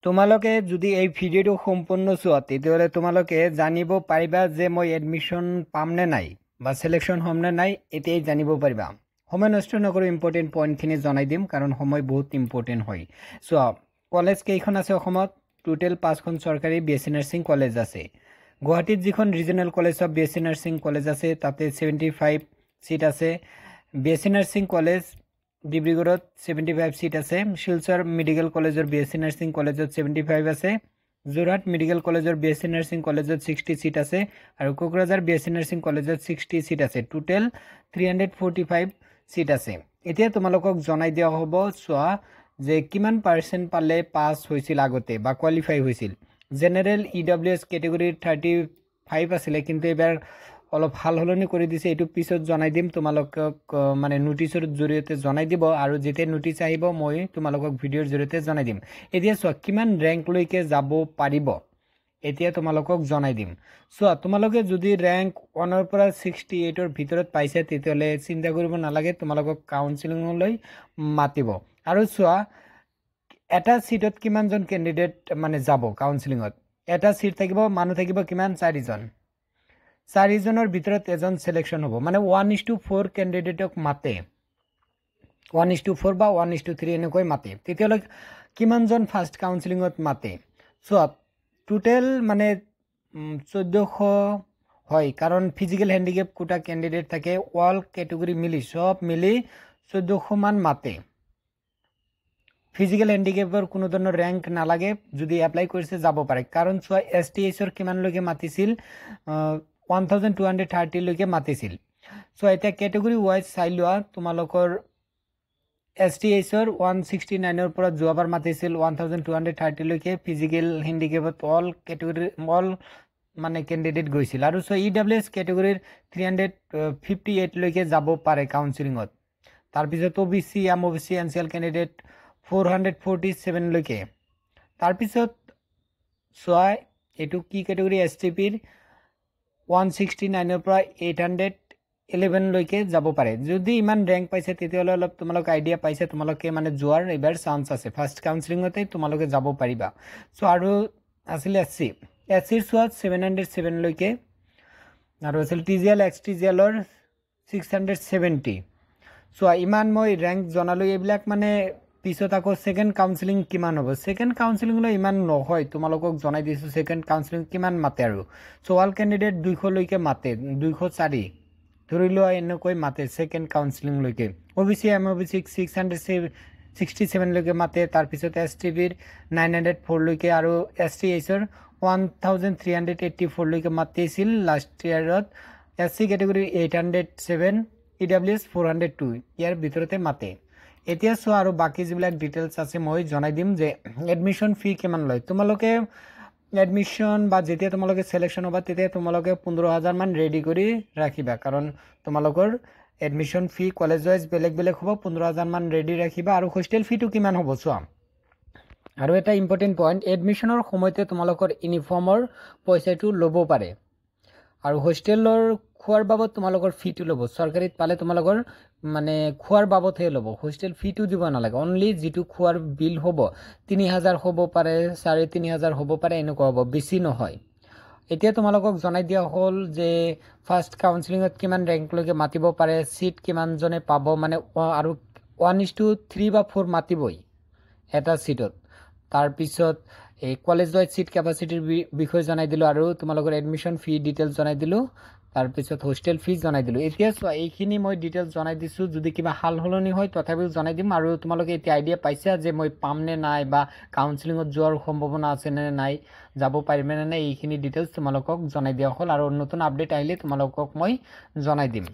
তোমালোকে যদি এই ভিডিওটো সম্পূৰ্ণ চোৱা তেতিয়াহ'লে তোমালোকে জানিব পাৰিবা যে মই এডমিশ্যন পাম নে নাই বা সিলেকশন হ'ম নে নাই এতিয়াই জানিব পাৰিবা। সময় নষ্ট নকৰি ইম্পৰ্টেণ্ট পইণ্টখিনি জনাই দিম কাৰণ সময় বহুত ইম্পৰ্টেণ্ট হয়। চোৱা কলেজ কেইখন আছে অসমত? টোটেল 5খন চৰকাৰী BSc নাৰ্ছিং কলেজ আছে। গুৱাহাটীত যিখন regional college of BSc nursing college আছে তাতে 75 সিট আছে। BSc নাৰ্ছিং কলেজ ডিব্ৰুগড়ত 75 সিট আছে। শিলচৰ মেডিকেল কলেজৰ BSc নাৰ্ছিং কলেজত 75 আছে। যোৰহাট মেডিকেল কলেজৰ BSc নাৰ্ছিং কলেজত 60 সিট আছে আৰু কোকৰাঝাৰ BSc নাৰ্ছিং কলেজত 60 সিট আছে। টোটেল 345 সিট আছে। এতিয়া তোমালোকক জনাই দিয়া হ'ব চোৱা যে কিমান পাৰ্সেন্ট পালে পাস হৈছিল আগতে বা কোৱালিফাই হৈছিল। জেনাৰেল EWS ক্যাটাগৰী 35 আছিল কিন্তু এবাৰ অলপ হাল হলনি কৰি দিছে, এইটো পিছত জনাই দিম তোমালোকক, মানে নোটিছৰ জৰিয়তে জনাই দিব আৰু যেতিয়া নোটিছ আহিব মই তোমালোকক ভিডিঅ'ৰ জৰিয়তে জনাই দিম। এতিয়া চোৱা কিমান ৰেংক লৈকে যাব পাৰিব এতিয়া তোমালোকক জনাই দিম। চোৱা তোমালোকে যদি ৰেংক 1 ৰ পৰা 68 ৰ ভিতৰত পাইছে তেতিয়াহ'লে চিন্তা কৰিব নালাগে, তোমালোকক কাউন্সেলিংলৈ মাতিব। আৰু চোৱা এটা সিটত কিমানজন ক্যান্ডিডেট মানে যাব কাউন্সেলিংত? এটা সিট থাকিব, মানুহ থাকিব কিমান? 4 জন। 4 জনৰ ভিতৰত এজন সিলেকশন হ'ব, মানে 1:4 ক্যান্ডিডেটক মাতে, 1:4 বা 1:3 এনেকৈ মাতে। তেতিয়াহ'লে কিমানজন ফাৰ্স্ট কাউন্সেলিংত মাতে? চোৱা টোটেল মানে 1400 হয়, কাৰণ ফিজিক্যাল হ্যান্ডিক্যাপ কোটা ক্যান্ডিডেট থাকে, অল ক্যাটাগৰি মিলি সব মিলি 1400 মান মাতে। ফিজিক্যাল হ্যান্ডিক্যাপৰ কোনো ধৰণৰ ৰেংক নালাগে, যদি এপ্লাই কৰিছে যাব পাৰে। কাৰণ চোৱা STHৰ কিমানলৈকে মাতিছিল? 1230 লৈকে মাতিছিল। সো এটা ক্যাটাগৰি ওয়াইজ চাই লোৱা, তোমালোকৰ STHৰ 169 ৰ পৰা যোৱাবাৰ মাতিছিল 1230 লৈকে। ফিজিক্যাল হ্যান্ডিক্যাপত অল ক্যাটাগৰি অল মানে ক্যান্ডিডেট গৈছিল। আৰু সো EWS ক্যাটাগৰিৰ 358 লৈকে যাব পাৰে কাউন্সেলিংত। তাৰ পিছত OBC MOBC NCL ক্যান্ডিডেট 447 লৈকে। তাৰ পিছত চোৱা এটো কি ক্যাটাগৰি? STPৰ 169 ৰ পৰা 811 লৈকে যাব পাৰে। যদি ইমান ৰেংক পাইছে তেতিয়াহ'লে অলপ তোমালোক আইডিয়া পাইছে, তোমালোকে মানে যোৱাৰ এবাৰ চান্স আছে, ফাৰ্স্ট কাউন্সেলিংতে তোমালোকে যাব পাৰিবা। সো আৰু আছিল SCৰ চোৱা 707 লৈকে, আৰু আছিল TGL XTGLৰ 670। চোৱা ইমান মই ৰেংক জনালো, এইবিলাক মানে পিছত আকৌ সেকেন্ড কাউন্সেলিং কিমান হ'ব? সেকেন্ড কাউন্সেলিংলৈ ইমান নহয়, তোমালোকক জনাই দিছো সেকেন্ড কাউন্সেলিং কিমান মাতে। আৰু সো অল ক্যান্ডিডেট 200 লৈকে মাতে, 204 ধৰি লোৱা এনেকৈ মাতে সেকেন্ড কাউন্সেলিং লৈকে। OBC MOBC 667 লৈকে মাতে। তাৰ পিছত STPৰ 904 লৈকে আৰু STHৰ 1384 লৈকে মাতিছিল লাষ্ট ইয়াৰত। SC ক্যাটাগৰি 807, EWS 402 ইয়াৰ ভিতৰতে মাতে। এতিয়া চোৱা আৰু বাকি যিবিলাক ডিটেইলছ আছে মই জনাই দিম যে এডমিশন ফি কিমান লয়। তোমালোকে এডমিশন বা যেতিয়া তোমালোকে সিলেকশন হ'বা তেতিয়া তোমালোকে 15000 মান ৰেডি কৰি ৰাখিবা, কাৰণ তোমালোকৰ এডমিশন ফি কলেজ ওয়াইজ বেলেগ বেলেগ হ'ব। 15000 মান ৰেডি ৰাখিবা। আৰু হোস্টেল ফিটো কিমান হ'ব চোৱা। আৰু এটা ইম্পৰ্টেণ্ট পইণ্ট, এডমিশনৰ সময়তে তোমালোকৰ ইউনিফৰ্মৰ পইচাটো ল'ব পাৰে আৰু হোস্টেলৰ খোৱাৰ বাবদ তোমালোকৰ ফিটো ল'ব। চৰকাৰীত পালে তোমালোকৰ মানে খোৱাৰ বাবদহে ল'ব, হোস্টেল ফিটো দিব নালাগে। অনলি যিটো খোৱাৰ বিল হ'ব 3000 হ'ব পাৰে, 3500 হ'ব পাৰে, এনেকুৱা হ'ব, বেছি নহয়। এতিয়া তোমালোকক জনাই দিয়া হ'ল যে ফাৰ্স্ট কাউন্সেলিংত কিমান ৰেংকলৈকে মাতিব পাৰে, সিট কিমানজনে পাব, মানে আৰু 1:3 বা 4 মাতিবই এটা সিটত। তাৰ পিছত এই কলেজ ওয়াইজ সিট ক্যাপাসিটিৰ বিষয়ে জনাই দিলো আৰু তোমালোকৰ এডমিশন ফি ডিটেইলছ জনাই দিলো। তাৰ পিছত হোস্টেল ফিজ জনাই দিলো। এতিয়া চোৱা এইখিনি মই ডিটেইলছ জনাই দিছো, যদি কিবা হাল হলনি হয় তথাপিও জনাই দিম। আৰু তোমালোকে এতিয়া আইডিয়া পাইছা যে মই পাম নে নাই বা কাউন্সেলিংত যোৱাৰ সম্ভাৱনা আছে নে নাই, যাব পাৰিম নে নাই, এইখিনি ডিটেইলছ তোমালোকক জনাই দিয়া হ'ল। আৰু নতুন আপডেট আহিলে তোমালোকক মই জনাই দিম।